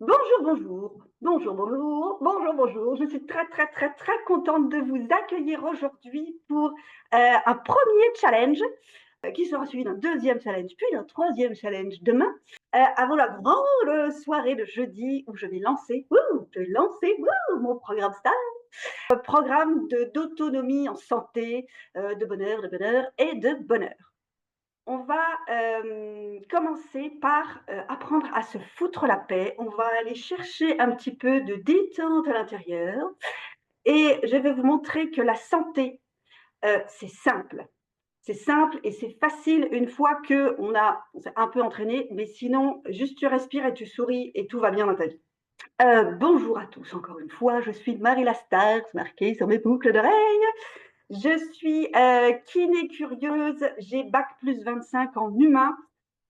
Bonjour, bonjour, bonjour, bonjour, bonjour, bonjour. Je suis très, très, très, très contente de vous accueillir aujourd'hui pour un premier challenge qui sera suivi d'un deuxième challenge, puis d'un troisième challenge demain, avant la grande soirée de jeudi où je vais lancer mon programme star, programme d'autonomie en santé, de bonheur et de bonheur. On va commencer par apprendre à se foutre la paix. On va aller chercher un petit peu de détente à l'intérieur. Et je vais vous montrer que la santé, c'est simple. C'est simple et c'est facile une fois on s'est un peu entraîné. Mais sinon, juste tu respires et tu souris et tout va bien dans ta vie. Bonjour à tous encore une fois. Je suis Marie Lastar, marquée sur mes boucles d'oreilles. Je suis kiné curieuse. J'ai bac plus 25 en humain.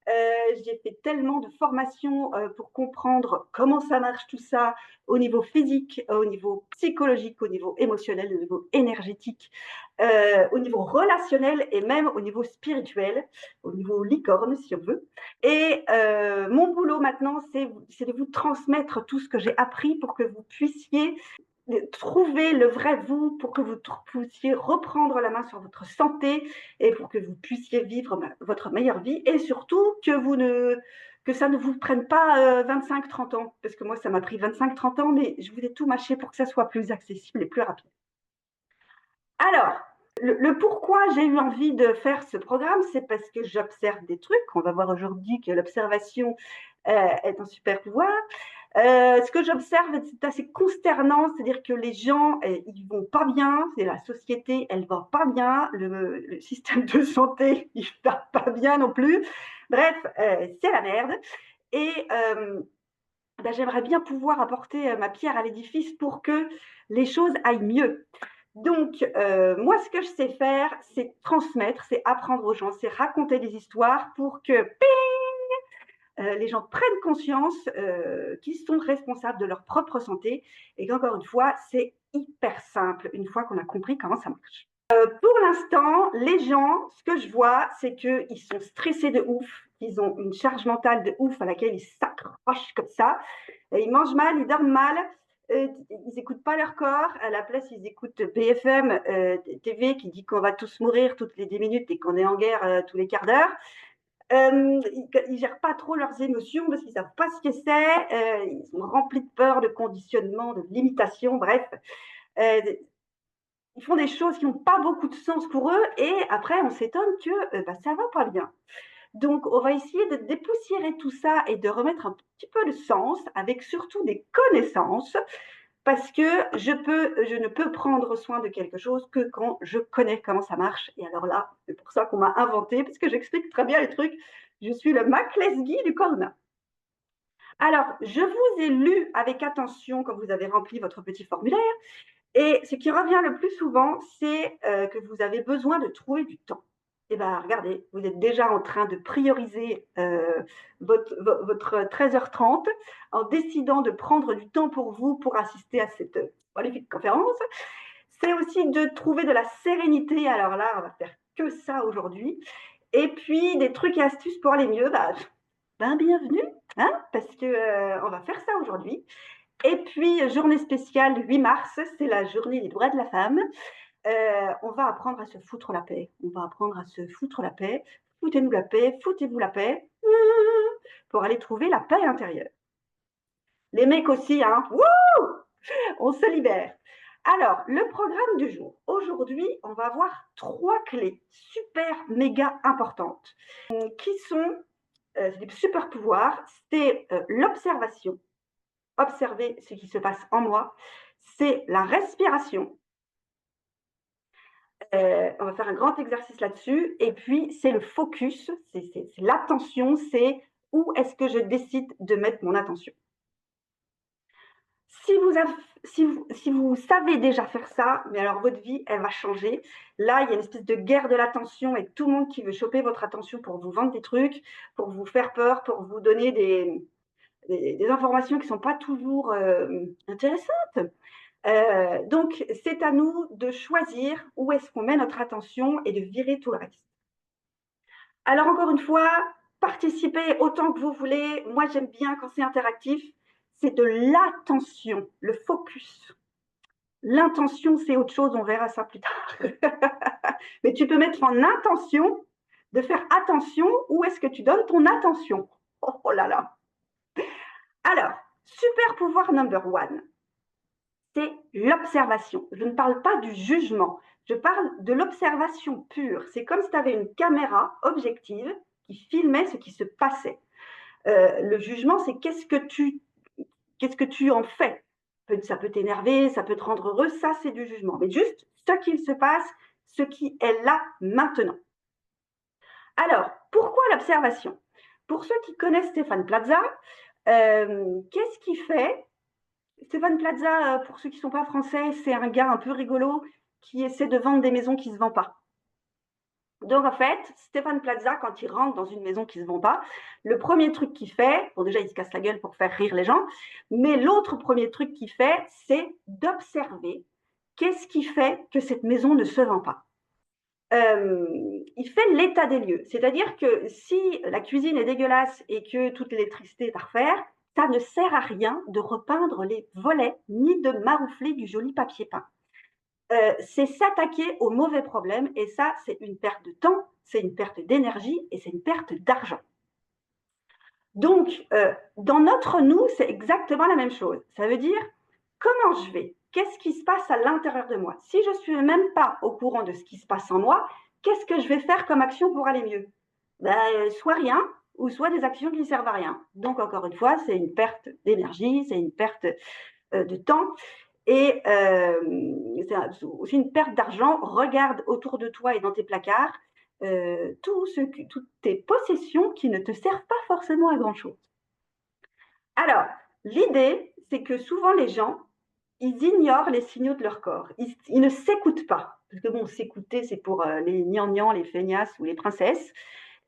J'ai fait tellement de formations pour comprendre comment ça marche tout ça au niveau physique, au niveau psychologique, au niveau émotionnel, au niveau énergétique, au niveau relationnel et même au niveau spirituel, au niveau licorne si on veut. Et mon boulot maintenant, c'est de vous transmettre tout ce que j'ai appris pour que vous puissiez trouver le vrai vous, pour que vous puissiez reprendre la main sur votre santé et pour que vous puissiez vivre votre meilleure vie et surtout que ça ne vous prenne pas 25-30 ans. Parce que moi, ça m'a pris 25-30 ans, mais je vous ai tout mâché pour que ça soit plus accessible et plus rapide. Alors, le pourquoi j'ai eu envie de faire ce programme, c'est parce que j'observe des trucs. On va voir aujourd'hui que l'observation est un super pouvoir. Ce que j'observe, c'est assez consternant, c'est-à-dire que les gens, ils vont pas bien, c'est la société, elle va pas bien, le système de santé, il va pas bien non plus. Bref, c'est la merde. Et j'aimerais bien pouvoir apporter ma pierre à l'édifice pour que les choses aillent mieux. Donc, moi, ce que je sais faire, c'est transmettre, c'est apprendre aux gens, c'est raconter des histoires pour que les gens prennent conscience qu'ils sont responsables de leur propre santé et qu'encore une fois, c'est hyper simple une fois qu'on a compris comment ça marche. Pour l'instant, les gens, ce que je vois, c'est qu'ils sont stressés de ouf, ils ont une charge mentale de ouf à laquelle ils s'accrochent comme ça, et ils mangent mal, ils dorment mal, ils n'écoutent pas leur corps, à la place ils écoutent BFM TV qui dit qu'on va tous mourir toutes les 10 minutes et qu'on est en guerre tous les quarts d'heure. Ils ne gèrent pas trop leurs émotions parce qu'ils ne savent pas ce que c'est. Ils sont remplis de peur, de conditionnement, de limitation, bref. Euh, ils font des choses qui n'ont pas beaucoup de sens pour eux et après, on s'étonne que ça ne va pas bien. Donc, on va essayer de dépoussiérer tout ça et de remettre un petit peu de sens avec surtout des connaissances parce que je ne peux prendre soin de quelque chose que quand je connais comment ça marche. Et alors là, c'est pour ça qu'on m'a inventé, parce que j'explique très bien les trucs. Je suis le Mac Lesguy du corps humain. Alors, je vous ai lu avec attention quand vous avez rempli votre petit formulaire. Et ce qui revient le plus souvent, c'est que vous avez besoin de trouver du temps. Eh bien, regardez, vous êtes déjà en train de prioriser votre 13h30 en décidant de prendre du temps pour vous pour assister à cette magnifique conférence. C'est aussi de trouver de la sérénité. Alors là, on va faire que ça aujourd'hui. Et puis, des trucs et astuces pour aller mieux. Bienvenue, hein, parce que on va faire ça aujourd'hui. Et puis, journée spéciale 8 mars, c'est la journée des droits de la femme. On va apprendre à se foutre la paix. On va apprendre à se foutre la paix. Foutez-nous la paix, foutez-vous la paix, pour aller trouver la paix intérieure. Les mecs aussi, hein, wouh, on se libère. Alors, le programme du jour. Aujourd'hui, on va voir 3 clés super méga importantes qui sont des super pouvoirs. C'est l'observation, observer ce qui se passe en moi. C'est la respiration. On va faire un grand exercice là-dessus. Et puis, c'est le focus, c'est l'attention, c'est où est-ce que je décide de mettre mon attention. Si vous, avez, si vous savez déjà faire ça, mais alors votre vie, elle va changer. Là, il y a une espèce de guerre de l'attention et tout le monde qui veut choper votre attention pour vous vendre des trucs, pour vous faire peur, pour vous donner des informations qui ne sont pas toujours intéressantes. Donc, c'est à nous de choisir où est-ce qu'on met notre attention et de virer tout le reste. Alors, encore une fois, participez autant que vous voulez. Moi, j'aime bien quand c'est interactif. c'est de l'attention, le focus. L'intention, c'est autre chose, on verra ça plus tard. Mais tu peux mettre en intention de faire attention où est-ce que tu donnes ton attention. Oh là là. Alors, super pouvoir number one, c'est l'observation. Je ne parle pas du jugement, je parle de l'observation pure. C'est comme si tu avais une caméra objective qui filmait ce qui se passait. Le jugement, c'est qu'est-ce que tu en fais. Ça peut t'énerver, ça peut te rendre heureux, ça c'est du jugement. Mais juste ce qu'il se passe, ce qui est là maintenant. Alors, pourquoi l'observation? Pour ceux qui connaissent Stéphane Plaza, qu'est-ce qu'il fait? Stéphane Plaza, pour ceux qui ne sont pas français, c'est un gars un peu rigolo qui essaie de vendre des maisons qui ne se vendent pas. Donc en fait, Stéphane Plaza, quand il rentre dans une maison qui ne se vend pas, le premier truc qu'il fait, bon déjà il se casse la gueule pour faire rire les gens, mais l'autre premier truc qu'il fait, c'est d'observer qu'est-ce qui fait que cette maison ne se vend pas. Il fait l'état des lieux, c'est-à-dire que si la cuisine est dégueulasse et que toute l'électricité est à refaire, ça ne sert à rien de repeindre les volets ni de maroufler du joli papier peint. C'est s'attaquer au mauvais problème et ça, c'est une perte de temps, c'est une perte d'énergie et c'est une perte d'argent. Donc, dans notre nous, c'est exactement la même chose. Ça veut dire comment je vais, qu'est-ce qui se passe à l'intérieur de moi. Si je ne suis même pas au courant de ce qui se passe en moi, qu'est-ce que je vais faire comme action pour aller mieux? Soit rien, ou soit des actions qui ne servent à rien. Donc, encore une fois, c'est une perte d'énergie, c'est une perte de temps. Et c'est aussi une perte d'argent. Regarde autour de toi et dans tes placards toutes tes possessions qui ne te servent pas forcément à grand-chose. Alors, l'idée, c'est que souvent les gens, ils ignorent les signaux de leur corps. Ils ne s'écoutent pas. Parce que bon, s'écouter, c'est pour les gnangnans, les feignasses ou les princesses.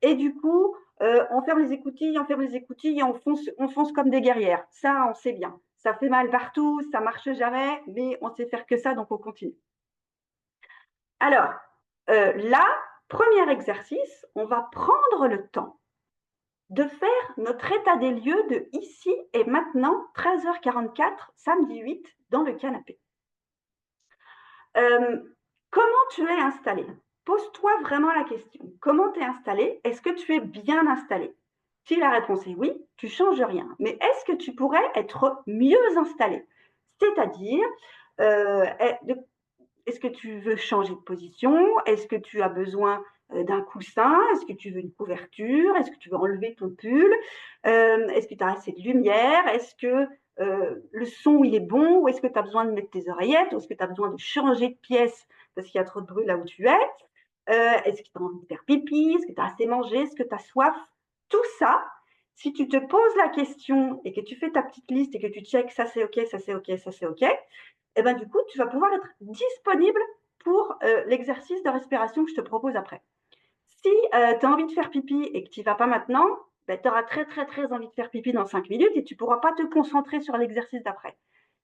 Et du coup, on ferme les écoutilles et on fonce comme des guerrières. Ça, on sait bien. Ça fait mal partout, ça marche jamais, mais on sait faire que ça, donc on continue. Alors, là, premier exercice, on va prendre le temps de faire notre état des lieux de ici et maintenant, 13h44, samedi 8, dans le canapé. Comment tu es installé? Pose-toi vraiment la question. Comment tu es installé? Est-ce que tu es bien installé? Si la réponse est oui, tu ne changes rien. Mais est-ce que tu pourrais être mieux installé? C'est-à-dire, est-ce que tu veux changer de position? Est-ce que tu as besoin d'un coussin? Est-ce que tu veux une couverture? Est-ce que tu veux enlever ton pull? Est-ce que tu as assez de lumière? Est-ce que le son, il est bon? Ou est-ce que tu as besoin de mettre tes oreillettes? Ou est-ce que tu as besoin de changer de pièce parce qu'il y a trop de bruit là où tu es? Est-ce que tu as envie de faire pipi? Est-ce que tu as assez mangé? Est-ce que tu as soif? Tout ça, si tu te poses la question et que tu fais ta petite liste et que tu checkes ça c'est OK, ça c'est OK, ça c'est OK, et ben du coup, tu vas pouvoir être disponible pour l'exercice de respiration que je te propose après. Si tu as envie de faire pipi et que tu n'y vas pas maintenant, ben, tu auras très, très, très envie de faire pipi dans 5 minutes et tu ne pourras pas te concentrer sur l'exercice d'après.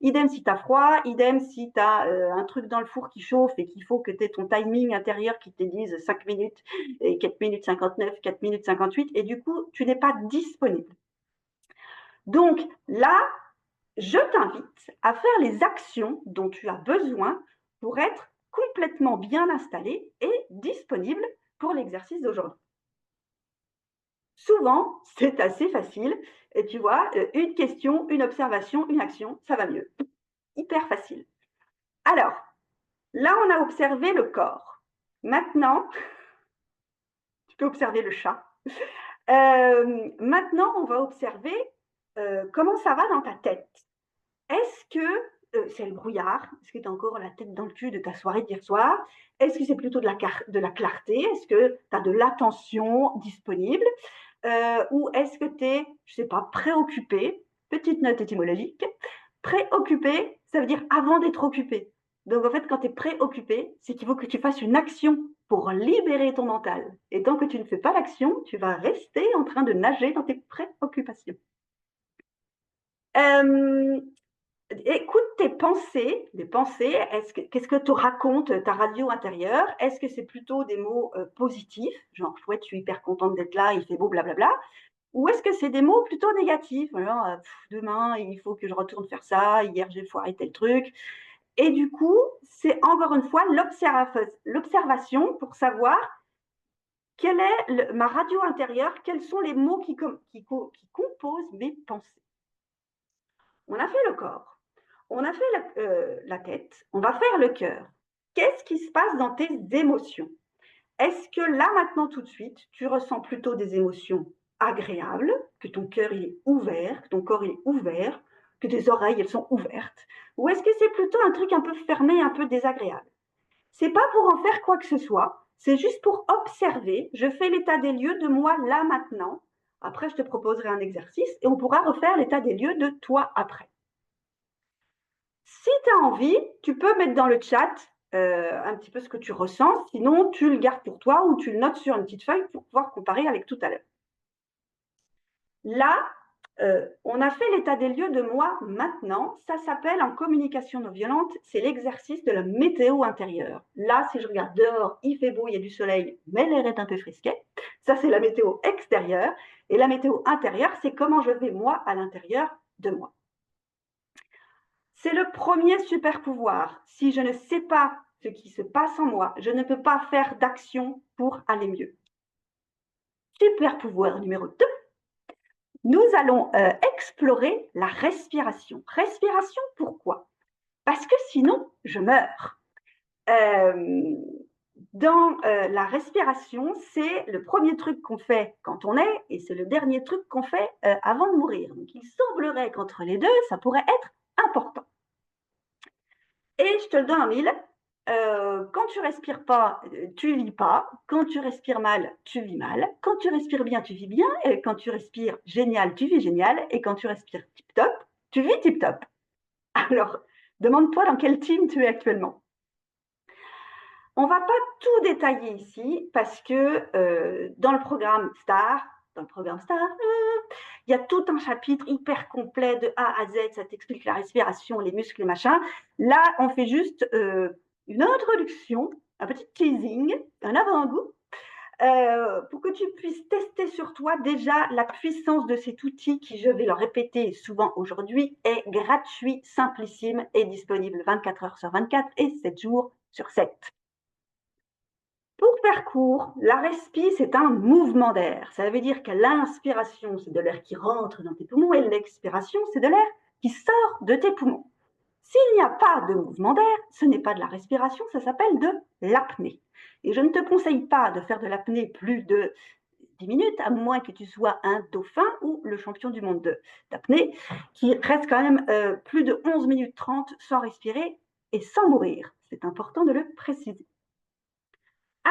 Idem si tu as froid, idem si tu as un truc dans le four qui chauffe et qu'il faut que tu aies ton timing intérieur qui te dise 5 minutes, et 4 minutes 59, 4 minutes 58, et du coup, tu n'es pas disponible. Donc là, je t'invite à faire les actions dont tu as besoin pour être complètement bien installé et disponible pour l'exercice d'aujourd'hui. Souvent, c'est assez facile. Et tu vois, une question, une observation, une action, ça va mieux. Hyper facile. Alors, là, on a observé le corps. Maintenant, tu peux observer le chat. Maintenant, on va observer comment ça va dans ta tête. Est-ce que c'est le brouillard? Est-ce que tu as encore la tête dans le cul de ta soirée d'hier soir? Est-ce que c'est plutôt de la clarté? Est-ce que tu as de l'attention disponible? Ou est-ce que tu es, je ne sais pas, préoccupé? Petite note étymologique. Préoccupé, ça veut dire avant d'être occupé. Donc en fait, quand tu es préoccupé, c'est qu'il faut que tu fasses une action pour libérer ton mental. Et tant que tu ne fais pas l'action, tu vas rester en train de nager dans tes préoccupations. Écoute tes pensées, qu'est-ce que te raconte ta radio intérieure? Est-ce que c'est plutôt des mots positifs, genre chouette, je suis hyper contente d'être là, il fait beau, blablabla, ou est-ce que c'est des mots plutôt négatifs? Alors, demain, il faut que je retourne faire ça, hier, j'ai foiré tel truc. Et du coup, c'est encore une fois l'observation pour savoir quelle est ma radio intérieure, quels sont les mots qui composent mes pensées. On a fait le corps, on a fait la tête, on va faire le cœur. Qu'est-ce qui se passe dans tes émotions? Est-ce que là, maintenant, tout de suite, tu ressens plutôt des émotions agréables, que ton cœur il est ouvert, que ton corps il est ouvert, que tes oreilles elles sont ouvertes? Ou est-ce que c'est plutôt un truc un peu fermé, un peu désagréable? C'est pas pour en faire quoi que ce soit, c'est juste pour observer. Je fais l'état des lieux de moi là maintenant. Après, je te proposerai un exercice et on pourra refaire l'état des lieux de toi après. Si tu as envie, tu peux mettre dans le chat un petit peu ce que tu ressens. Sinon, tu le gardes pour toi ou tu le notes sur une petite feuille pour pouvoir comparer avec tout à l'heure. Là, on a fait l'état des lieux de moi maintenant. Ça s'appelle en communication non violente, c'est l'exercice de la météo intérieure. Là, si je regarde dehors, il fait beau, il y a du soleil, mais l'air est un peu frisquet. Ça, c'est la météo extérieure. Et la météo intérieure, c'est comment je vais moi à l'intérieur de moi. C'est le premier super pouvoir. Si je ne sais pas ce qui se passe en moi, je ne peux pas faire d'action pour aller mieux. Super pouvoir numéro 2. Nous allons explorer la respiration. Respiration, pourquoi? Parce que sinon, je meurs. Dans la respiration, c'est le premier truc qu'on fait quand on est, et c'est le dernier truc qu'on fait avant de mourir. Donc, il semblerait qu'entre les deux, ça pourrait être important. Et je te le donne en mille. Quand tu respires pas, tu vis pas. Quand tu respires mal, tu vis mal. Quand tu respires bien, tu vis bien. Et quand tu respires génial, tu vis génial. Et quand tu respires tip-top, tu vis tip-top. Alors, demande-toi dans quel team tu es actuellement. On ne va pas tout détailler ici parce que dans le programme STAR, il y a tout un chapitre hyper complet de A à Z, ça t'explique la respiration, les muscles, les machins. Là, on fait juste une introduction, un petit teasing, un avant-goût, pour que tu puisses tester sur toi déjà la puissance de cet outil qui, je vais le répéter souvent aujourd'hui, est gratuit, simplissime et disponible 24 heures sur 24 et 7 jours sur 7. Pour faire court, la respi, c'est un mouvement d'air. Ça veut dire que l'inspiration, c'est de l'air qui rentre dans tes poumons et l'expiration, c'est de l'air qui sort de tes poumons. S'il n'y a pas de mouvement d'air, ce n'est pas de la respiration, ça s'appelle de l'apnée. Et je ne te conseille pas de faire de l'apnée plus de 10 minutes, à moins que tu sois un dauphin ou le champion du monde d'apnée, qui reste quand même plus de 11 minutes 30 sans respirer et sans mourir. C'est important de le préciser.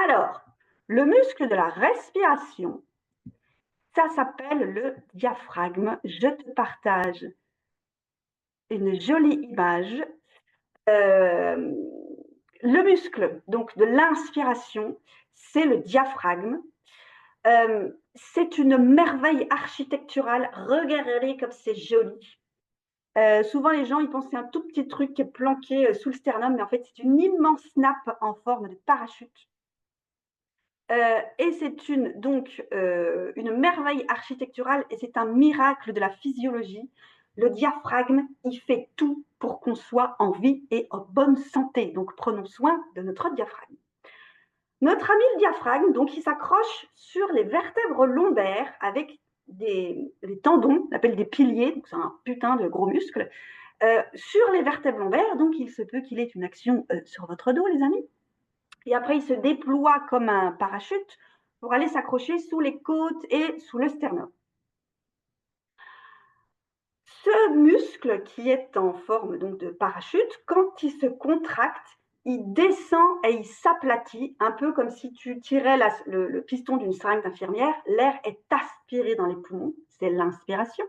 Alors, le muscle de la respiration, ça s'appelle le diaphragme. Je te partage une jolie image. Le muscle donc de l'inspiration, c'est le diaphragme. C'est une merveille architecturale. Regardez comme c'est joli. Souvent, les gens ils pensent que c'est un tout petit truc qui est planqué sous le sternum, mais en fait, c'est une immense nappe en forme de parachute. Et c'est une merveille architecturale et c'est un miracle de la physiologie. Le diaphragme, il fait tout pour qu'on soit en vie et en bonne santé. Donc, prenons soin de notre diaphragme. Notre ami le diaphragme, donc, il s'accroche sur les vertèbres lombaires avec des tendons, on appelle des piliers, c'est un putain de gros muscle, sur les vertèbres lombaires. Donc, il se peut qu'il ait une action sur votre dos, les amis. Et après, il se déploie comme un parachute pour aller s'accrocher sous les côtes et sous le sternum. Ce muscle qui est en forme donc de parachute, quand il se contracte, il descend et il s'aplatit, un peu comme si tu tirais le piston d'une seringue d'infirmière. L'air est aspiré dans les poumons, c'est l'inspiration.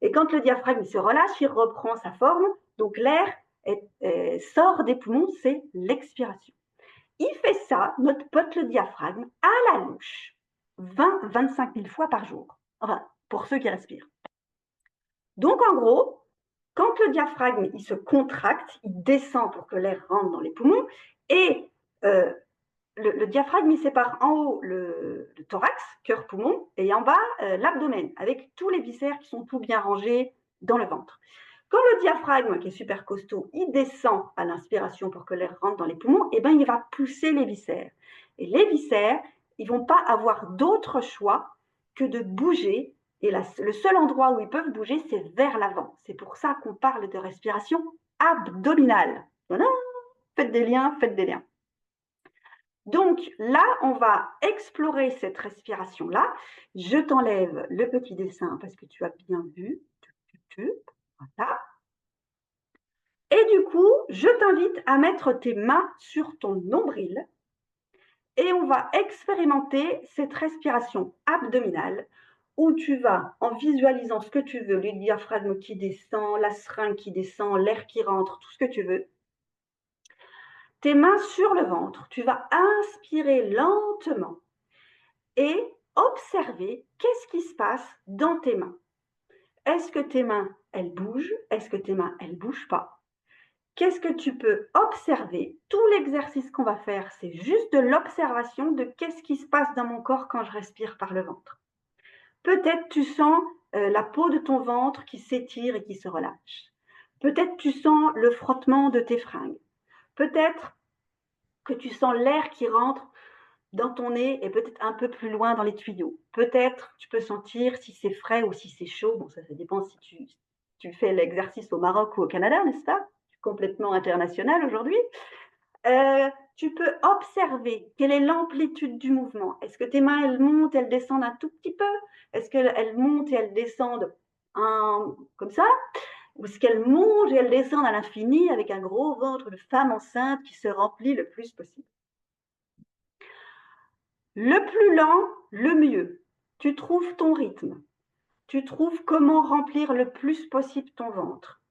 Et quand le diaphragme se relâche, il reprend sa forme, donc l'air sort des poumons, c'est l'expiration. Il fait ça, notre pote le diaphragme, à la louche, 20-25 000 fois par jour. Enfin, pour ceux qui respirent. Donc, en gros, quand le diaphragme il se contracte, il descend pour que l'air rentre dans les poumons et le diaphragme, il sépare en haut le thorax, cœur-poumon, et en bas, l'abdomen, avec tous les viscères qui sont tout bien rangés dans le ventre. Quand le diaphragme, qui est super costaud, il descend à l'inspiration pour que l'air rentre dans les poumons, et ben, il va pousser les viscères. Et les viscères, ils vont pas avoir d'autre choix que de bouger. Et le seul endroit où ils peuvent bouger, c'est vers l'avant. C'est pour ça qu'on parle de respiration abdominale. Voilà. Faites des liens, faites des liens. Donc là, on va explorer cette respiration-là. Je t'enlève le petit dessin parce que tu as bien vu. Voilà. Et du coup, je t'invite à mettre tes mains sur ton nombril et on va expérimenter cette respiration abdominale où tu vas, en visualisant ce que tu veux, le diaphragme qui descend, la seringue qui descend, l'air qui rentre, tout ce que tu veux, tes mains sur le ventre, tu vas inspirer lentement et observer qu'est-ce qui se passe dans tes mains. Est-ce que tes mains, elles bougent? Est-ce que tes mains, elles ne bougent pas? Qu'est-ce que tu peux observer? Tout l'exercice qu'on va faire, c'est juste de l'observation de qu'est-ce qui se passe dans mon corps quand je respire par le ventre. Peut-être tu sens la peau de ton ventre qui s'étire et qui se relâche. Peut-être tu sens le frottement de tes fringues. Peut-être que tu sens l'air qui rentre dans ton nez et peut-être un peu plus loin dans les tuyaux. Peut-être tu peux sentir si c'est frais ou si c'est chaud. Bon, ça dépend si tu fais l'exercice au Maroc ou au Canada, n'est-ce pas? Complètement international aujourd'hui. Tu peux observer quelle est l'amplitude du mouvement. Est-ce que tes mains, elles montent, elles descendent un tout petit peu? Est-ce qu'elles montent et elles descendent comme ça? Ou est-ce qu'elles montent et elles descendent à l'infini avec un gros ventre de femme enceinte qui se remplit le plus possible? Le plus lent, le mieux. Tu trouves ton rythme. Tu trouves comment remplir le plus possible ton ventre.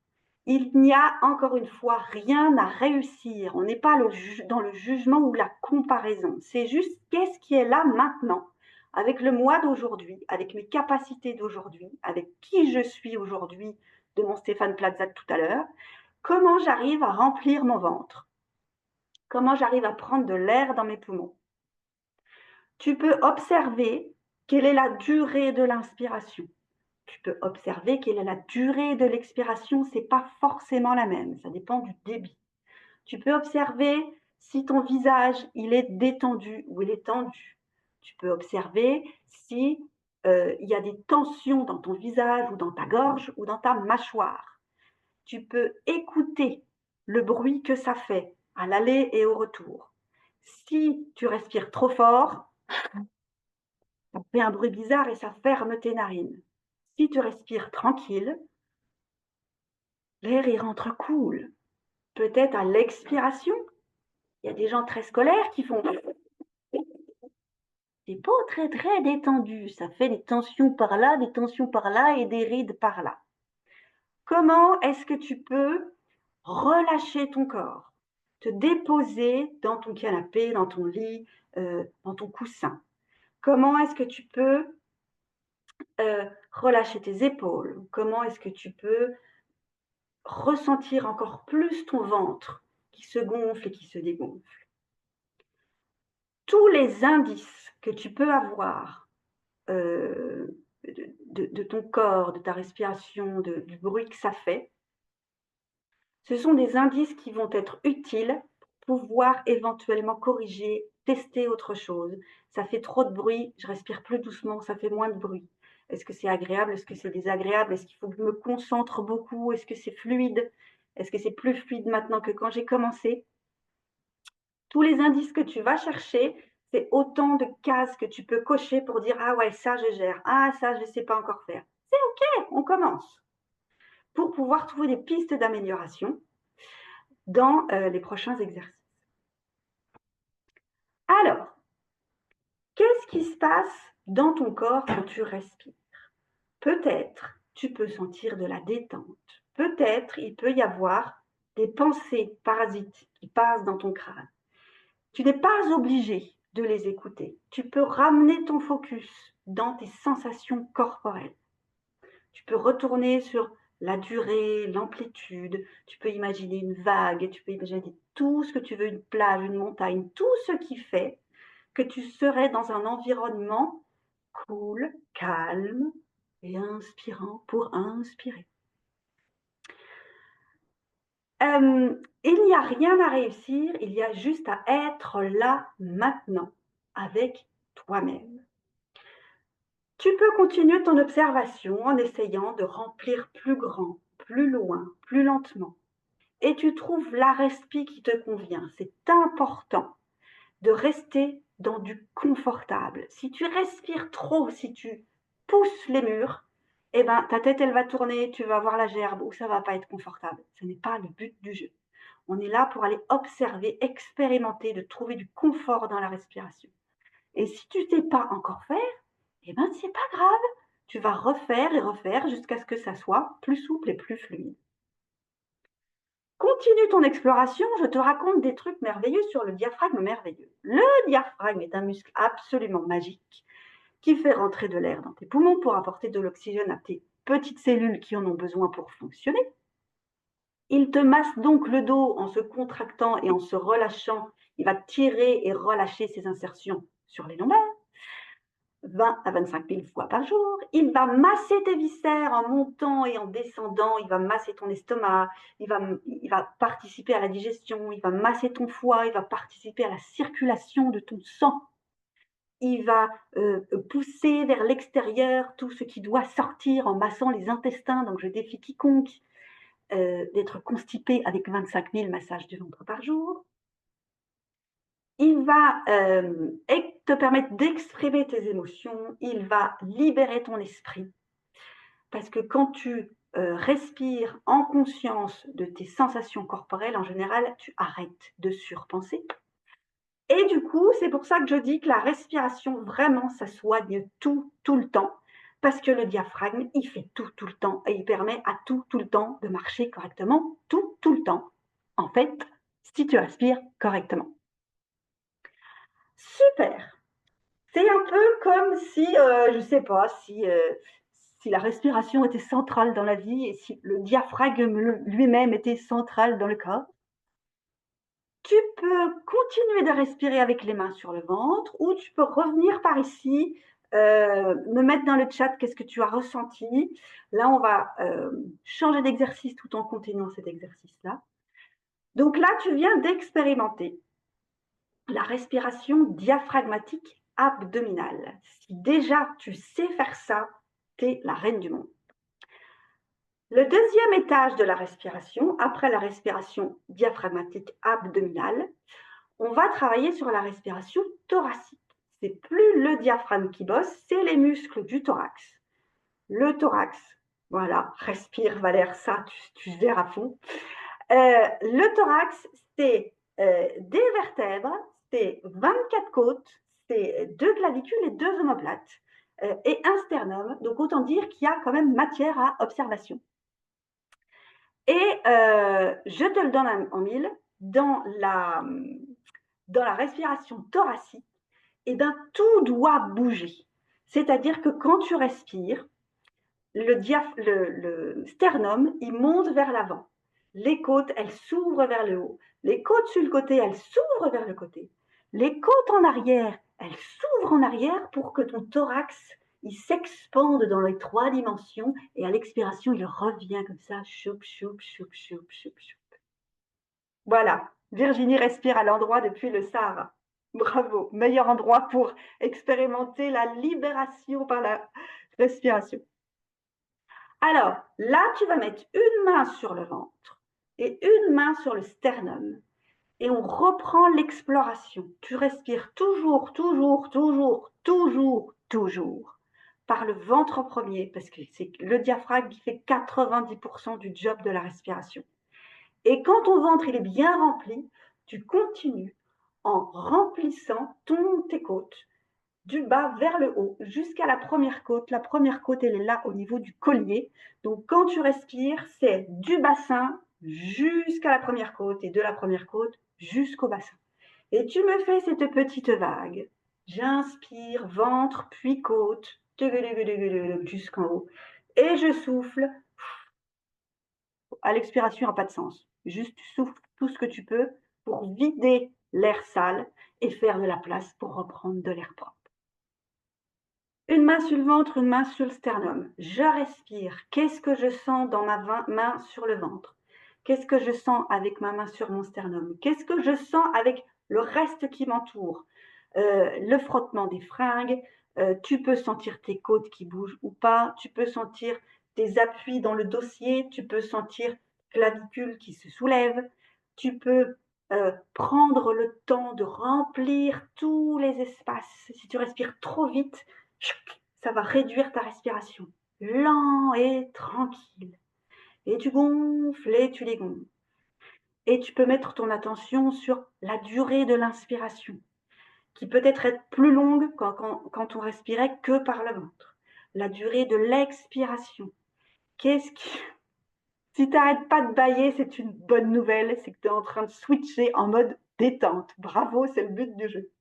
Il n'y a encore une fois rien à réussir. On n'est pas dans le jugement ou la comparaison. C'est juste qu'est-ce qui est là maintenant, avec le moi d'aujourd'hui, avec mes capacités d'aujourd'hui, avec qui je suis aujourd'hui, de mon Stéphane Plaza de tout à l'heure. Comment j'arrive à remplir mon ventre? Comment j'arrive à prendre de l'air dans mes poumons? Tu peux observer quelle est la durée de l'inspiration. Tu peux observer quelle est la durée de l'expiration, ce n'est pas forcément la même, ça dépend du débit. Tu peux observer si ton visage il est détendu ou il est tendu. Tu peux observer si il y a des tensions dans ton visage ou dans ta gorge ou dans ta mâchoire. Tu peux écouter le bruit que ça fait à l'aller et au retour. Si tu respires trop fort, ça fait un bruit bizarre et ça ferme tes narines. Si tu respires tranquille, l'air, il rentre cool. Peut-être à l'expiration, il y a des gens très scolaires qui font... C'est pas très, très détendu. Ça fait des tensions par là, des tensions par là et des rides par là. Comment est-ce que tu peux relâcher ton corps? Te déposer dans ton canapé, dans ton lit, dans ton coussin. Comment est-ce que tu peux relâcher tes épaules? Comment est-ce que tu peux ressentir encore plus ton ventre qui se gonfle et qui se dégonfle? Tous les indices que tu peux avoir de ton corps, de ta respiration, du bruit que ça fait, ce sont des indices qui vont être utiles pour pouvoir éventuellement corriger, tester autre chose. Ça fait trop de bruit, je respire plus doucement, ça fait moins de bruit. Est-ce que c'est agréable? Est-ce que c'est désagréable? Est-ce qu'il faut que je me concentre beaucoup? Est-ce que c'est fluide? Est-ce que c'est plus fluide maintenant que quand j'ai commencé? Tous les indices que tu vas chercher, c'est autant de cases que tu peux cocher pour dire « Ah ouais, ça je gère, ah ça je ne sais pas encore faire ». C'est OK, on commence. Pour pouvoir trouver des pistes d'amélioration dans les prochains exercices. Alors, qu'est-ce qui se passe dans ton corps quand tu respires? Peut-être tu peux sentir de la détente. Peut-être il peut y avoir des pensées parasites qui passent dans ton crâne. Tu n'es pas obligé de les écouter. Tu peux ramener ton focus dans tes sensations corporelles. Tu peux retourner sur la durée, l'amplitude. Tu peux imaginer une vague, tu peux imaginer tout ce que tu veux, une plage, une montagne, tout ce qui fait que tu serais dans un environnement cool, calme et inspirant pour inspirer. Il n'y a rien à réussir, il y a juste à être là maintenant avec toi-même. Tu peux continuer ton observation en essayant de remplir plus grand, plus loin, plus lentement. Et tu trouves la respi qui te convient. C'est important de rester dans du confortable. Si tu respires trop, si tu pousses les murs, eh ben, ta tête, elle va tourner, tu vas voir la gerbe ou ça va pas être confortable. Ce n'est pas le but du jeu. On est là pour aller observer, expérimenter, de trouver du confort dans la respiration. Et si tu ne sais pas encore faire, eh ben, c'est pas grave. Tu vas refaire et refaire jusqu'à ce que ça soit plus souple et plus fluide. Continue ton exploration, je te raconte des trucs merveilleux sur le diaphragme merveilleux. Le diaphragme est un muscle absolument magique qui fait rentrer de l'air dans tes poumons pour apporter de l'oxygène à tes petites cellules qui en ont besoin pour fonctionner. Il te masse donc le dos en se contractant et en se relâchant. Il va tirer et relâcher ses insertions sur les lombaires. 20 à 25 000 fois par jour. Il va masser tes viscères en montant et en descendant. Il va masser ton estomac. Il va participer à la digestion. Il va masser ton foie. Il va participer à la circulation de ton sang. Il va pousser vers l'extérieur tout ce qui doit sortir en massant les intestins. Donc, je défie quiconque d'être constipé avec 25 000 massages du ventre par jour. Il va te permettre d'exprimer tes émotions, il va libérer ton esprit. Parce que quand tu respires en conscience de tes sensations corporelles, en général, tu arrêtes de surpenser. Et du coup, c'est pour ça que je dis que la respiration, vraiment, ça soigne tout le temps. Parce que le diaphragme, il fait tout le temps. Et il permet à tout le temps de marcher correctement, tout le temps. En fait, si tu respires correctement. Super. C'est un peu comme si, je ne sais pas, si la respiration était centrale dans la vie et si le diaphragme lui-même était central dans le corps. Tu peux continuer de respirer avec les mains sur le ventre ou tu peux revenir par ici, me mettre dans le chat qu'est-ce que tu as ressenti. Là, on va changer d'exercice tout en continuant cet exercice-là. Donc là, tu viens d'expérimenter la respiration diaphragmatique abdominale. Si déjà tu sais faire ça, tu es la reine du monde. Le deuxième étage de la respiration, après la respiration diaphragmatique abdominale, on va travailler sur la respiration thoracique. C'est plus le diaphragme qui bosse, c'est les muscles du thorax. Le thorax, voilà, respire Valère, ça tu gères à fond. Le thorax, c'est des vertèbres, c'est 24 côtes, c'est 2 clavicules et 2 omoplates et un sternum. Donc, autant dire qu'il y a quand même matière à observation. Et je te le donne en mille, dans la respiration thoracique, eh ben, tout doit bouger. C'est-à-dire que quand tu respires, le sternum, il monte vers l'avant. Les côtes, elles s'ouvrent vers le haut. Les côtes sur le côté, elles s'ouvrent vers le côté. Les côtes en arrière, elles s'ouvrent en arrière pour que ton thorax, il s'expande dans les 3 dimensions et à l'expiration, il revient comme ça, choup, choup, choup, choup, choup, choup. Voilà, Virginie respire à l'endroit depuis le Sahara. Bravo, meilleur endroit pour expérimenter la libération par la respiration. Alors, là, tu vas mettre une main sur le ventre et une main sur le sternum. Et on reprend l'exploration. Tu respires toujours, toujours, toujours, toujours, toujours par le ventre en premier, parce que c'est le diaphragme qui fait 90% du job de la respiration. Et quand ton ventre il est bien rempli, tu continues en remplissant tes côtes du bas vers le haut jusqu'à la première côte. La première côte, elle est là au niveau du collier. Donc, quand tu respires, c'est du bassin jusqu'à la première côte et de la première côte jusqu'au bassin. Et tu me fais cette petite vague. J'inspire, ventre, puis côte, jusqu'en haut. Et je souffle. à l'expiration, il n'y a pas de sens. Juste, tu souffles tout ce que tu peux pour vider l'air sale et faire de la place pour reprendre de l'air propre. Une main sur le ventre, une main sur le sternum. Je respire. Qu'est-ce que je sens dans ma main sur le ventre? Qu'est-ce que je sens avec ma main sur mon sternum? Qu'est-ce que je sens avec le reste qui m'entoure? Le frottement des fringues. Tu peux sentir tes côtes qui bougent ou pas. Tu peux sentir tes appuis dans le dossier. Tu peux sentir clavicule qui se soulève. Tu peux prendre le temps de remplir tous les espaces. Si tu respires trop vite, ça va réduire ta respiration. Lent et tranquille. Et tu gonfles et tu dégonfles. Et tu peux mettre ton attention sur la durée de l'inspiration, qui peut être plus longue quand on respirait que par le ventre. La durée de l'expiration. Si tu n'arrêtes pas de bâiller, c'est une bonne nouvelle, c'est que tu es en train de switcher en mode détente. Bravo, c'est le but du jeu.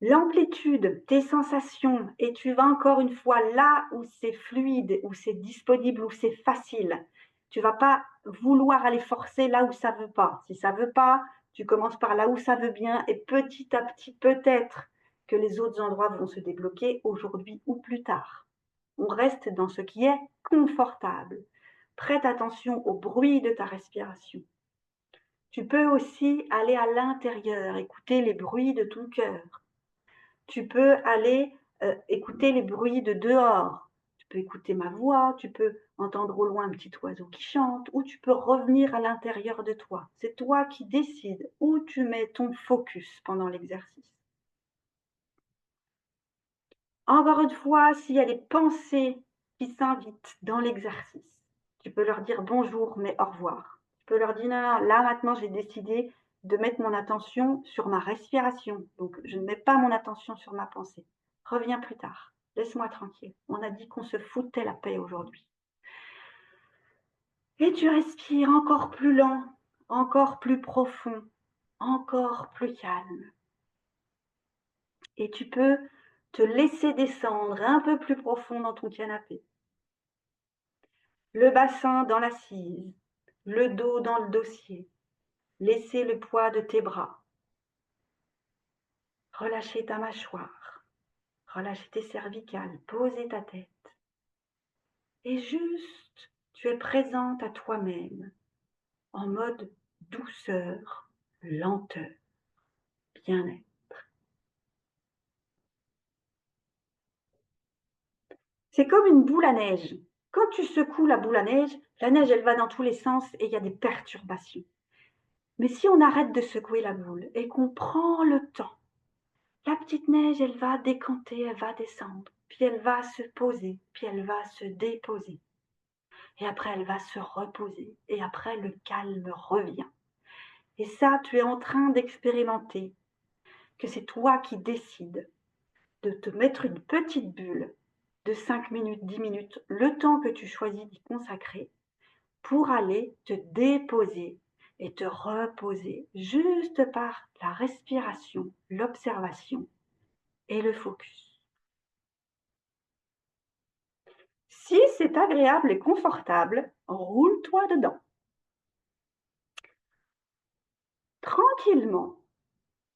L'amplitude, tes sensations, et tu vas encore une fois là où c'est fluide, où c'est disponible, où c'est facile. Tu vas pas vouloir aller forcer là où ça veut pas. Si ça veut pas, tu commences par là où ça veut bien et petit à petit, peut-être que les autres endroits vont se débloquer aujourd'hui ou plus tard. On reste dans ce qui est confortable. Prête attention au bruit de ta respiration. Tu peux aussi aller à l'intérieur, écouter les bruits de ton cœur. Tu peux aller écouter les bruits de dehors. Tu peux écouter ma voix, tu peux entendre au loin un petit oiseau qui chante, ou tu peux revenir à l'intérieur de toi. C'est toi qui décides où tu mets ton focus pendant l'exercice. Encore une fois, s'il y a des pensées qui s'invitent dans l'exercice, tu peux leur dire bonjour, mais au revoir. Tu peux leur dire non, non, là maintenant j'ai décidé de mettre mon attention sur ma respiration. Donc je ne mets pas mon attention sur ma pensée. Reviens plus tard. Laisse-moi tranquille. On a dit qu'on se foutait la paix aujourd'hui. Et tu respires encore plus lent, encore plus profond, encore plus calme. Et tu peux te laisser descendre un peu plus profond dans ton canapé. Le bassin dans l'assise, le dos dans le dossier. Laisser le poids de tes bras. Relâcher ta mâchoire. Relâcher tes cervicales. Poser ta tête. Et juste, tu es présente à toi-même en mode douceur, lenteur, bien-être. C'est comme une boule à neige. Quand tu secoues la boule à neige, elle va dans tous les sens et il y a des perturbations. Mais si on arrête de secouer la boule et qu'on prend le temps, la petite neige, elle va décanter, elle va descendre, puis elle va se poser, puis elle va se déposer. Et après, elle va se reposer, et après, le calme revient. Et ça, tu es en train d'expérimenter que c'est toi qui décides de te mettre une petite bulle de 5 minutes, 10 minutes, le temps que tu choisis d'y consacrer, pour aller te déposer et te reposer juste par la respiration, l'observation et le focus. Si c'est agréable et confortable, roule-toi dedans. Tranquillement,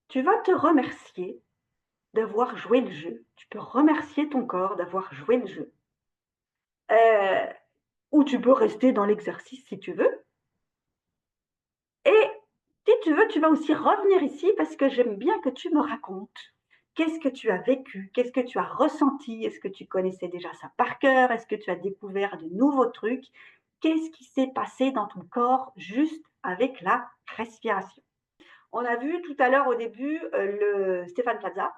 tu vas te remercier d'avoir joué le jeu. Tu peux remercier ton corps d'avoir joué le jeu. Ou tu peux rester dans l'exercice si tu veux. Et si tu veux, tu vas aussi revenir ici parce que j'aime bien que tu me racontes qu'est-ce que tu as vécu, qu'est-ce que tu as ressenti, est-ce que tu connaissais déjà ça par cœur, est-ce que tu as découvert de nouveaux trucs, qu'est-ce qui s'est passé dans ton corps juste avec la respiration. On a vu tout à l'heure au début le Stéphane Plaza,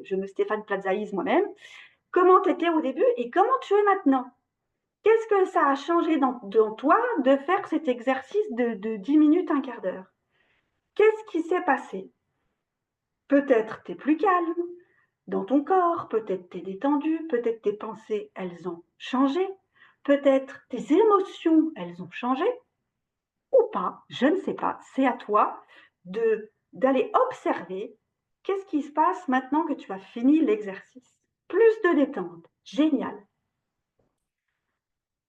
je me Stéphane Plazaïse moi-même, comment tu étais au début et comment tu es maintenant. Qu'est-ce que ça a changé dans toi de faire cet exercice de 10 minutes, un quart d'heure? Qu'est-ce qui s'est passé? Peut-être tu es plus calme dans ton corps, peut-être tu es détendu, peut-être tes pensées, elles ont changé, peut-être tes émotions, elles ont changé, ou pas, je ne sais pas, c'est à toi d'aller observer qu'est-ce qui se passe maintenant que tu as fini l'exercice. Plus de détente, génial.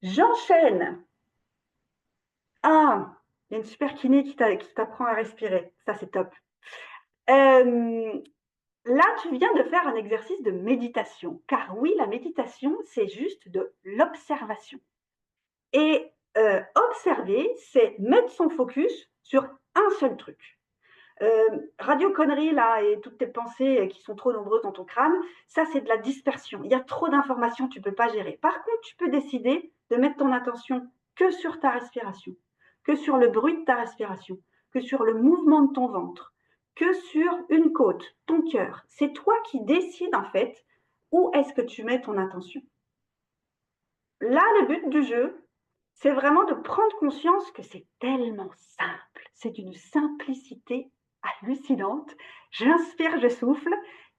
J'enchaîne Ah, il y a une super kiné qui t'apprend à respirer. Ça, c'est top. Là, tu viens de faire un exercice de méditation. Car oui, la méditation, c'est juste de l'observation. Et observer, c'est mettre son focus sur un seul truc. Radio conneries là et toutes tes pensées qui sont trop nombreuses dans ton crâne, ça c'est de la dispersion. Il y a trop d'informations, tu ne peux pas gérer. Par contre, tu peux décider de mettre ton attention que sur ta respiration, que sur le bruit de ta respiration, que sur le mouvement de ton ventre, que sur une côte, ton cœur. C'est toi qui décides en fait où est-ce que tu mets ton attention. Là, le but du jeu, c'est vraiment de prendre conscience que c'est tellement simple. C'est d'une simplicité hallucinante. J'inspire, je souffle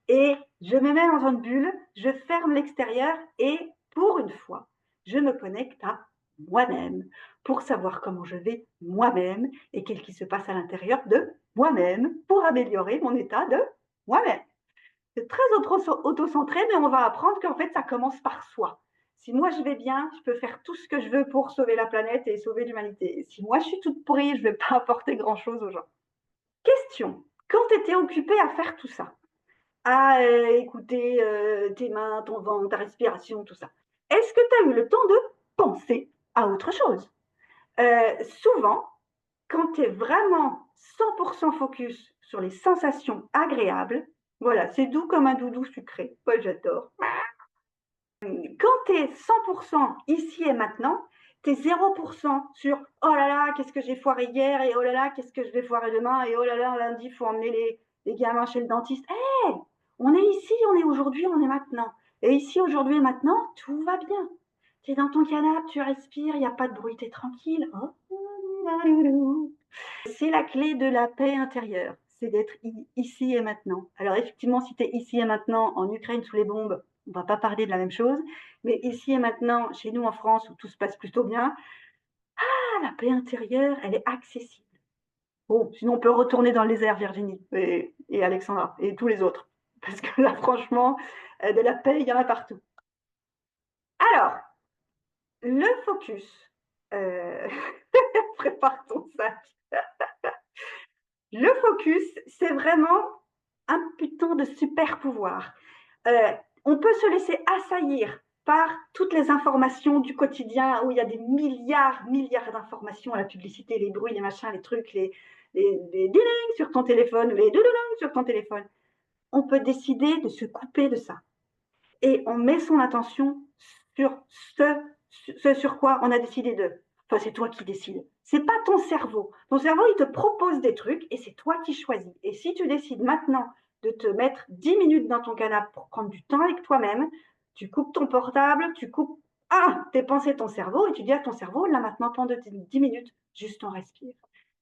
et je me mets dans une bulle, je ferme l'extérieur et pour une fois, je me connecte à moi-même pour savoir comment je vais moi-même et qu'est-ce qui se passe à l'intérieur de moi-même pour améliorer mon état de moi-même. C'est très auto-centré, mais on va apprendre qu'en fait, ça commence par soi. Si moi je vais bien, je peux faire tout ce que je veux pour sauver la planète et sauver l'humanité. Si moi je suis toute pourrie, je ne vais pas apporter grand-chose aux gens. Question. Quand tu étais occupée à faire tout ça, à écouter tes mains, ton ventre, ta respiration, tout ça, est-ce que tu as eu le temps de penser à autre chose? Souvent, quand tu es vraiment 100% focus sur les sensations agréables, voilà, c'est doux comme un doudou sucré. Moi, j'adore. Quand tu es 100% ici et maintenant, tu es 0% sur oh là là, qu'est-ce que j'ai foiré hier et oh là là, qu'est-ce que je vais foirer demain et oh là là, lundi, il faut emmener les gamins chez le dentiste. Hé, on est ici, on est aujourd'hui, on est maintenant. Et ici, aujourd'hui et maintenant, tout va bien. Tu es dans ton canapé, tu respires, il n'y a pas de bruit, tu es tranquille. Oh. C'est la clé de la paix intérieure, c'est d'être ici et maintenant. Alors effectivement, si tu es ici et maintenant en Ukraine sous les bombes, on ne va pas parler de la même chose, mais ici et maintenant, chez nous en France, où tout se passe plutôt bien, la paix intérieure, elle est accessible. Bon, sinon on peut retourner dans le désert, Virginie et Alexandra, et tous les autres. Parce que là, franchement, de la paix, il y en a partout. Alors, le focus. Prépare ton sac. Le focus, c'est vraiment un putain de super pouvoir. On peut se laisser assaillir par toutes les informations du quotidien où il y a des milliards d'informations à la publicité, les bruits, les machins, les trucs, les ding sur ton téléphone, les doudouling sur ton téléphone. On peut décider de se couper de ça. Et on met son attention sur ce sur quoi on a décidé de. Enfin, c'est toi qui décides. C'est pas ton cerveau. Ton cerveau, il te propose des trucs et c'est toi qui choisis. Et si tu décides maintenant de te mettre 10 minutes dans ton canapé pour prendre du temps avec toi-même, tu coupes ton portable, tu coupes tes pensées, ton cerveau, et tu dis à ton cerveau, là maintenant, pendant 10 minutes, juste on respire.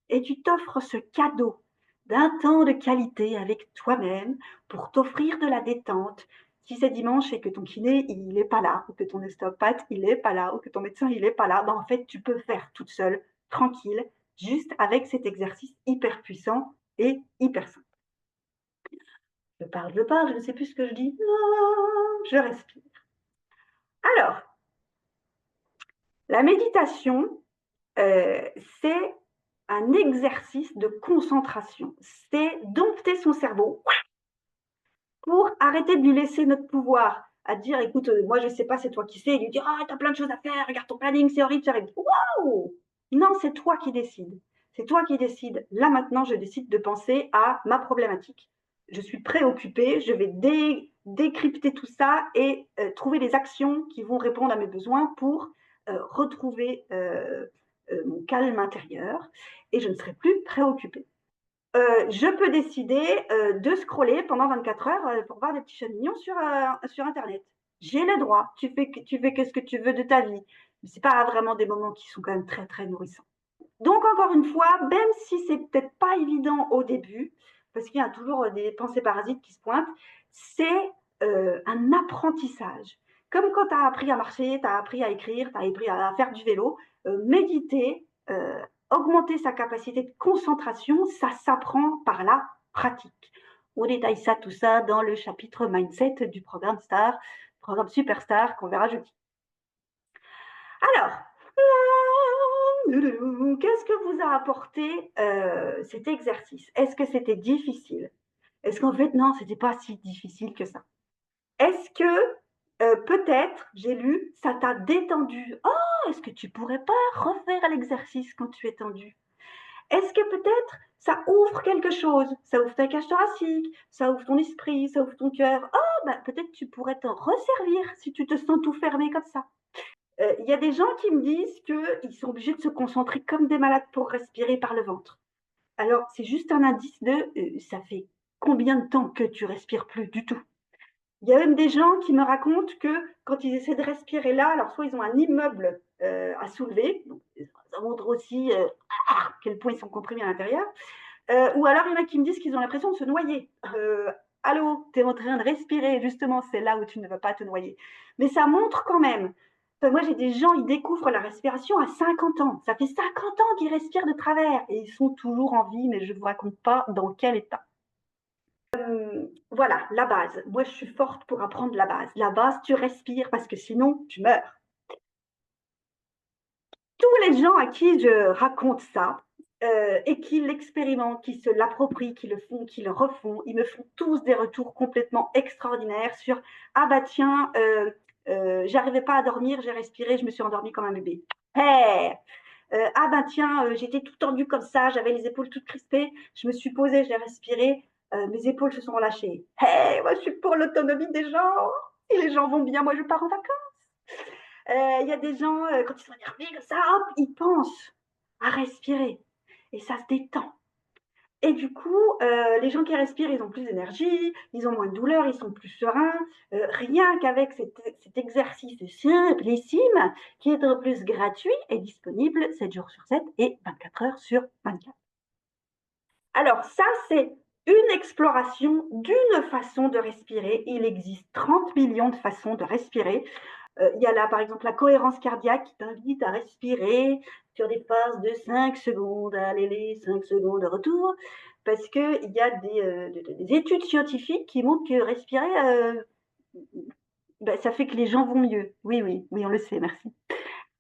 Et tu t'offres ce cadeau d'un temps de qualité avec toi-même pour t'offrir de la détente. Si c'est dimanche et que ton kiné, il n'est pas là, ou que ton ostéopathe, il n'est pas là, ou que ton médecin, il n'est pas là, ben en fait, tu peux faire toute seule, tranquille, juste avec cet exercice hyper puissant et hyper simple. Je parle, je ne sais plus ce que je dis. Non, je respire. Alors, la méditation, c'est un exercice de concentration. C'est dompter son cerveau pour arrêter de lui laisser notre pouvoir à dire écoute, moi je sais pas, c'est toi qui sais, et lui dire ah, t'as plein de choses à faire, regarde ton planning, c'est horrible, c'est horrible. Waouh! Non, c'est toi qui décides. C'est toi qui décides. Là maintenant, je décide de penser à ma problématique. Je suis préoccupée, je vais décrypter tout ça et trouver des actions qui vont répondre à mes besoins pour retrouver mon calme intérieur et je ne serai plus préoccupée. Je peux décider de scroller pendant 24 heures pour voir des petits chats mignons sur Internet. J'ai le droit. Tu fais qu'est-ce que tu veux de ta vie. Mais ce n'est pas vraiment des moments qui sont quand même très, très nourrissants. Donc, encore une fois, même si c'est peut-être pas évident au début, parce qu'il y a toujours des pensées parasites qui se pointent, c'est un apprentissage. Comme quand tu as appris à marcher, tu as appris à écrire, tu as appris à faire du vélo, méditer, augmenter sa capacité de concentration, ça s'apprend par la pratique. On détaille ça, tout ça, dans le chapitre Mindset du programme STAR, programme Superstar qu'on verra jeudi. Alors, Qu'est-ce que vous a apporté cet exercice? Est-ce que c'était difficile? Est-ce qu'en fait, non, c'était pas si difficile que ça? Est-ce que peut-être, j'ai lu, ça t'a détendu? Oh, est-ce que tu pourrais pas refaire l'exercice quand tu es tendu? Est-ce que peut-être ça ouvre quelque chose? Ça ouvre ta cage thoracique, ça ouvre ton esprit, ça ouvre ton cœur. Oh, bah, peut-être tu pourrais t'en resservir si tu te sens tout fermé comme ça. Il y a des gens qui me disent qu'ils sont obligés de se concentrer comme des malades pour respirer par le ventre. Alors, c'est juste un indice de ça fait combien de temps que tu respires plus du tout? Il y a même des gens qui me racontent que quand ils essaient de respirer là, alors soit ils ont un immeuble à soulever, donc ça montre aussi à quel point ils sont comprimés à l'intérieur, ou alors il y en a qui me disent qu'ils ont l'impression de se noyer. Allô, tu es en train de respirer, justement, c'est là où tu ne vas pas te noyer. Mais ça montre quand même. Enfin, moi, j'ai des gens, ils découvrent la respiration à 50 ans. Ça fait 50 ans qu'ils respirent de travers et ils sont toujours en vie, mais je ne vous raconte pas dans quel état. Voilà, la base. Moi, je suis forte pour apprendre la base. La base, tu respires parce que sinon, tu meurs. Tous les gens à qui je raconte ça et qui l'expérimentent, qui se l'approprient, qui le font, qui le refont, ils me font tous des retours complètement extraordinaires sur ah bah tiens, j'arrivais pas à dormir, j'ai respiré, je me suis endormie comme un bébé. Hey, ah ben tiens, j'étais tout tendue comme ça, j'avais les épaules toutes crispées, je me suis posée, j'ai respiré, mes épaules se sont relâchées. Hey, moi je suis pour l'autonomie des gens. Si les gens vont bien, moi je pars en vacances. Il y a des gens, quand ils sont énervés comme ça, hop, ils pensent à respirer et ça se détend. Et du coup, les gens qui respirent, ils ont plus d'énergie, ils ont moins de douleur, ils sont plus sereins. Rien qu'avec cet exercice simplissime, qui est en plus gratuit et disponible 7 jours sur 7 et 24 heures sur 24. Alors ça, c'est une exploration d'une façon de respirer. Il existe 30 millions de façons de respirer. Il y a là, par exemple, la cohérence cardiaque qui t'invite à respirer sur des phases de 5 secondes, allez les 5 secondes de retour, parce qu'il y a des études scientifiques qui montrent que respirer, ben, ça fait que les gens vont mieux. Oui, oui, oui, on le sait, merci.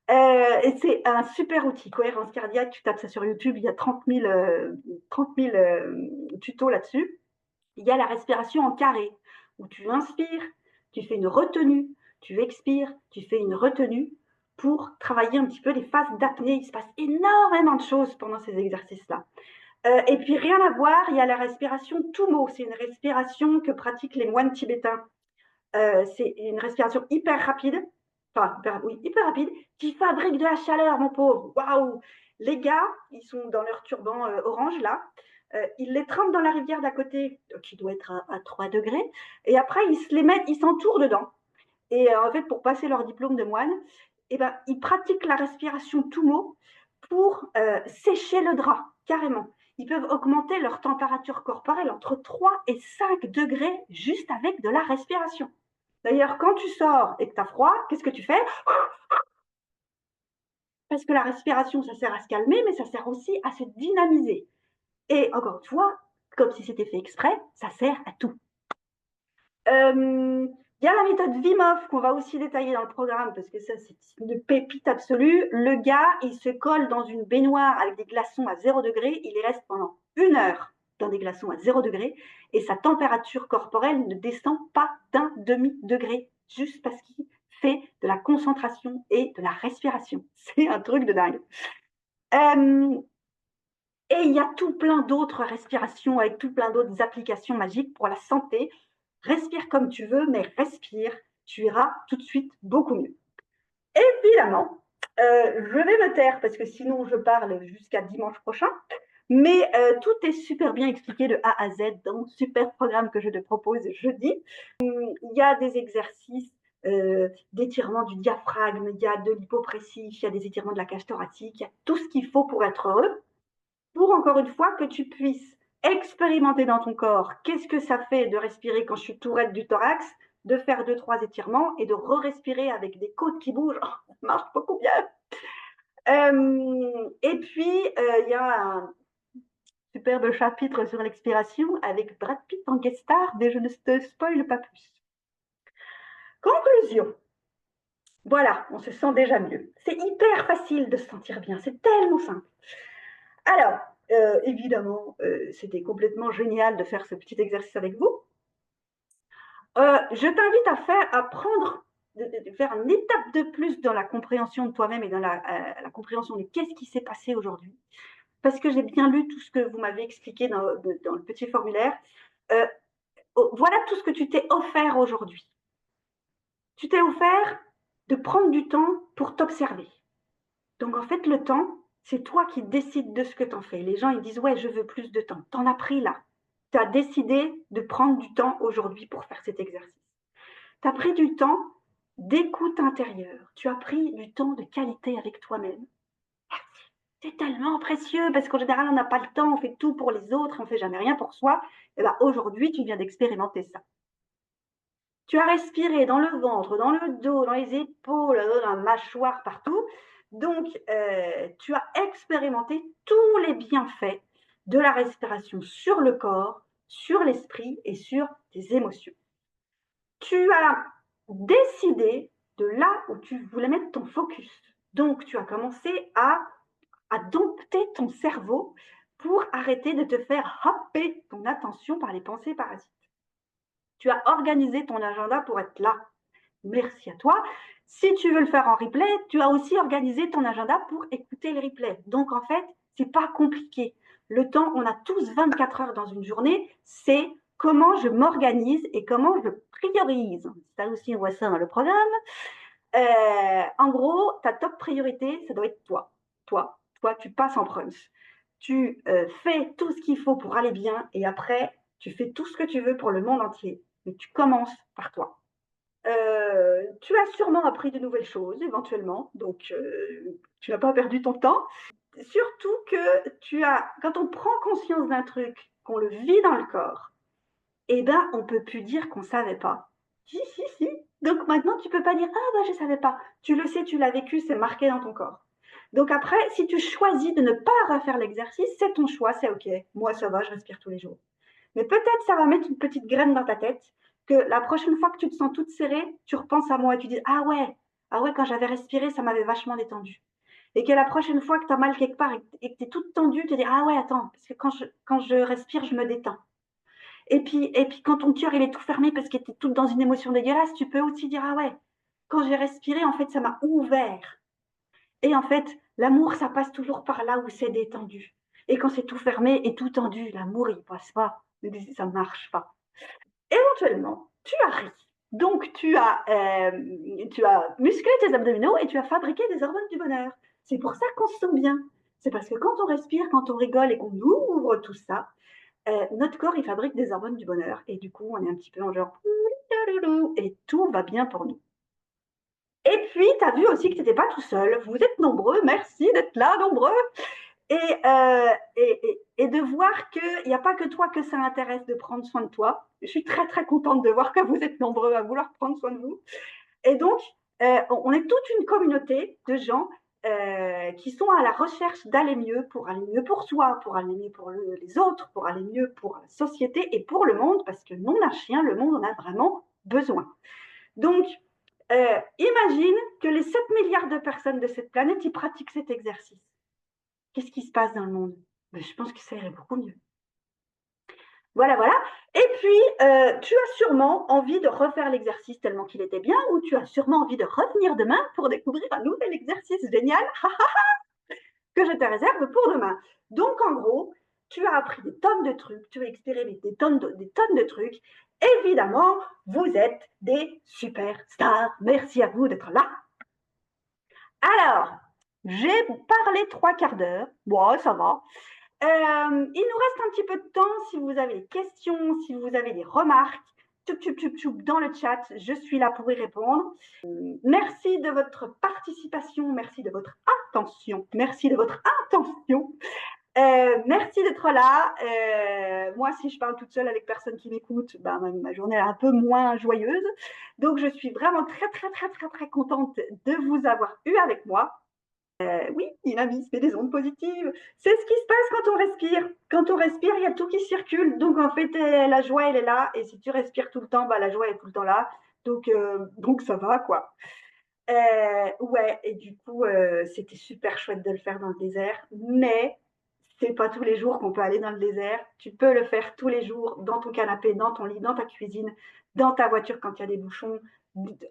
Et c'est un super outil, cohérence cardiaque, tu tapes ça sur YouTube, il y a 30 000 tutos là-dessus. Il y a la respiration en carré, où tu inspires, tu fais une retenue, tu expires, tu fais une retenue pour travailler un petit peu les phases d'apnée. Il se passe énormément de choses pendant ces exercices-là. Et puis rien à voir, il y a la respiration Tumo. C'est une respiration que pratiquent les moines tibétains. C'est une respiration hyper rapide, enfin oui, hyper rapide, qui fabrique de la chaleur, mon pauvre. Waouh! Les gars, ils sont dans leur turban orange là. Ils les trempent dans la rivière d'à côté, qui doit être à 3 degrés, et après ils se les mettent, ils s'entourent dedans. Et en fait, pour passer leur diplôme de moine, eh ben, ils pratiquent la respiration Tumo pour sécher le drap, carrément. Ils peuvent augmenter leur température corporelle entre 3 et 5 degrés juste avec de la respiration. D'ailleurs, quand tu sors et que tu as froid, qu'est-ce que tu fais? Parce que la respiration, ça sert à se calmer, mais ça sert aussi à se dynamiser. Et encore une fois, comme si c'était fait exprès, ça sert à tout. Il y a la méthode Wim Hof qu'on va aussi détailler dans le programme parce que ça, c'est une pépite absolue. Le gars, il se colle dans une baignoire avec des glaçons à 0 degré. Il y reste pendant 1 heure dans des glaçons à 0 degré et sa température corporelle ne descend pas d'un demi-degré juste parce qu'il fait de la concentration et de la respiration. C'est un truc de dingue. Et il y a tout plein d'autres respirations avec tout plein d'autres applications magiques pour la santé. Respire comme tu veux, mais respire, tu iras tout de suite beaucoup mieux. Évidemment, je vais me taire parce que sinon je parle jusqu'à dimanche prochain. Mais tout est super bien expliqué de A à Z dans le super programme que je te propose jeudi. Il y a des exercices d'étirement du diaphragme, il y a de l'hypopressie, il y a des étirements de la cage thoracique, il y a tout ce qu'il faut pour être heureux, pour encore une fois que tu puisses expérimenter dans ton corps qu'est-ce que ça fait de respirer quand je suis tout raide du thorax, de faire 2-3 étirements et de re-respirer avec des côtes qui bougent. Oh, ça marche beaucoup bien. Et puis, il y a un superbe chapitre sur l'expiration avec Brad Pitt en guest star, mais je ne te spoile pas plus. Conclusion. Voilà, on se sent déjà mieux. C'est hyper facile de se sentir bien, c'est tellement simple. Alors, évidemment, c'était complètement génial de faire ce petit exercice avec vous. Je t'invite à prendre, de faire une étape de plus dans la compréhension de toi-même et dans la compréhension de qu'est-ce qui s'est passé aujourd'hui. Parce que j'ai bien lu tout ce que vous m'avez expliqué dans le petit formulaire. Euh, voilà tout ce que tu t'es offert aujourd'hui. Tu t'es offert de prendre du temps pour t'observer. Donc en fait, le temps, c'est toi qui décides de ce que tu en fais. Les gens, ils disent, ouais, je veux plus de temps. Tu en as pris là. Tu as décidé de prendre du temps aujourd'hui pour faire cet exercice. Tu as pris du temps d'écoute intérieure. Tu as pris du temps de qualité avec toi-même. C'est tellement précieux parce qu'en général, on n'a pas le temps, on fait tout pour les autres, on ne fait jamais rien pour soi. Et bien aujourd'hui, tu viens d'expérimenter ça. Tu as respiré dans le ventre, dans le dos, dans les épaules, dans la mâchoire, partout. Donc, tu as expérimenté tous les bienfaits de la respiration sur le corps, sur l'esprit et sur tes émotions. Tu as décidé de là où tu voulais mettre ton focus. Donc, tu as commencé à dompter ton cerveau pour arrêter de te faire happer ton attention par les pensées parasites. Tu as organisé ton agenda pour être là. Merci à toi. Si tu veux le faire en replay, tu as aussi organisé ton agenda pour écouter le replay. Donc, en fait, c'est pas compliqué. Le temps, on a tous 24 heures dans une journée, c'est comment je m'organise et comment je priorise. Ça aussi, on voit ça dans le programme. En gros, ta top priorité, ça doit être toi. Toi, tu passes en premier. Tu fais tout ce qu'il faut pour aller bien et après, tu fais tout ce que tu veux pour le monde entier. Mais tu commences par toi. Tu as sûrement appris de nouvelles choses éventuellement, donc tu n'as pas perdu ton temps. Surtout que quand on prend conscience d'un truc, qu'on le vit dans le corps, eh ben on peut plus dire qu'on savait pas. Si, si, si. Donc maintenant tu peux pas dire ah bah je savais pas. Tu le sais, tu l'as vécu, c'est marqué dans ton corps. Donc après, si tu choisis de ne pas refaire l'exercice, c'est ton choix, c'est ok. Moi ça va, je respire tous les jours. Mais peut-être ça va mettre une petite graine dans ta tête que la prochaine fois que tu te sens toute serrée, tu repenses à moi et tu dis ah ouais, quand j'avais respiré, ça m'avait vachement détendu. Et que la prochaine fois que tu as mal quelque part et que tu es toute tendue, tu dis ah ouais, attends, parce que quand je respire, je me détends. Et puis quand ton cœur il est tout fermé parce que tu es toute dans une émotion dégueulasse, tu peux aussi dire ah ouais, quand j'ai respiré, en fait, ça m'a ouvert. Et en fait, l'amour, ça passe toujours par là où c'est détendu. Et quand c'est tout fermé et tout tendu, l'amour, il passe pas. Ça ne marche pas. Éventuellement, tu as ri. Donc, tu as musclé tes abdominaux et tu as fabriqué des hormones du bonheur. C'est pour ça qu'on se sent bien. C'est parce que quand on respire, quand on rigole et qu'on ouvre tout ça, notre corps, il fabrique des hormones du bonheur. Et du coup, on est un petit peu en genre... Et tout va bien pour nous. Et puis, tu as vu aussi que tu n'étais pas tout seul. Vous êtes nombreux. Merci d'être là, nombreux. Et de voir qu'il n'y a pas que toi que ça intéresse de prendre soin de toi. Je suis très, très contente de voir que vous êtes nombreux à vouloir prendre soin de vous. Et donc, on est toute une communauté de gens qui sont à la recherche d'aller mieux pour soi, pour aller mieux pour les autres, pour aller mieux pour la société et pour le monde, parce que non d'un chien, le monde en a vraiment besoin. Donc, imagine que les 7 milliards de personnes de cette planète, ils pratiquent cet exercice. Qu'est-ce qui se passe dans le monde? Ben, je pense que ça irait beaucoup mieux. Voilà, voilà. Et puis, tu as sûrement envie de refaire l'exercice tellement qu'il était bien, ou tu as sûrement envie de revenir demain pour découvrir un nouvel exercice génial que je te réserve pour demain. Donc, en gros, tu as appris des tonnes de trucs, tu as expérimenté des tonnes de trucs. Évidemment, vous êtes des superstars. Merci à vous d'être là. Alors, j'ai parlé 3 quarts d'heure. Bon, ça va. Il nous reste un petit peu de temps. Si vous avez des questions, si vous avez des remarques, dans le chat, je suis là pour y répondre. Merci de votre participation, merci de votre attention, merci de votre intention. Merci d'être là. Moi, si je parle toute seule avec personne qui m'écoute, ben, ma journée est un peu moins joyeuse. Donc, je suis vraiment très, très, très, très, très contente de vous avoir eu avec moi. Oui, dynamisme et des ondes positives. C'est ce qui se passe quand on respire. Quand on respire, il y a tout qui circule. Donc, en fait, la joie, elle est là. Et si tu respires tout le temps, bah, la joie est tout le temps là. Donc ça va, quoi. Ouais, et du coup, c'était super chouette de le faire dans le désert, mais c'est pas tous les jours qu'on peut aller dans le désert. Tu peux le faire tous les jours dans ton canapé, dans ton lit, dans ta cuisine, dans ta voiture quand il y a des bouchons,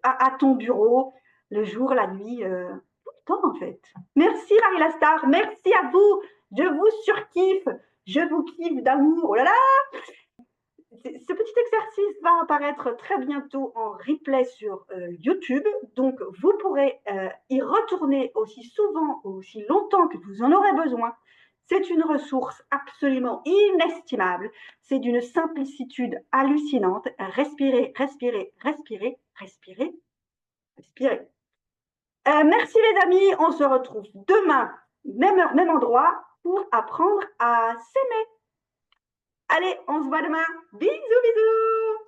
à ton bureau, le jour, la nuit, tout le temps en fait. Merci Marie la Star, merci à vous. Je vous surkiffe, je vous kiffe d'amour. Oh là là, ce petit exercice va apparaître très bientôt en replay sur YouTube, donc vous pourrez y retourner aussi souvent ou aussi longtemps que vous en aurez besoin. C'est une ressource absolument inestimable, c'est d'une simplicitude hallucinante. Respirez, respirez, respirez, respirez, respirez. Merci les amis, on se retrouve demain, même heure, même endroit, pour apprendre à s'aimer. Allez, on se voit demain. Bisous, bisous.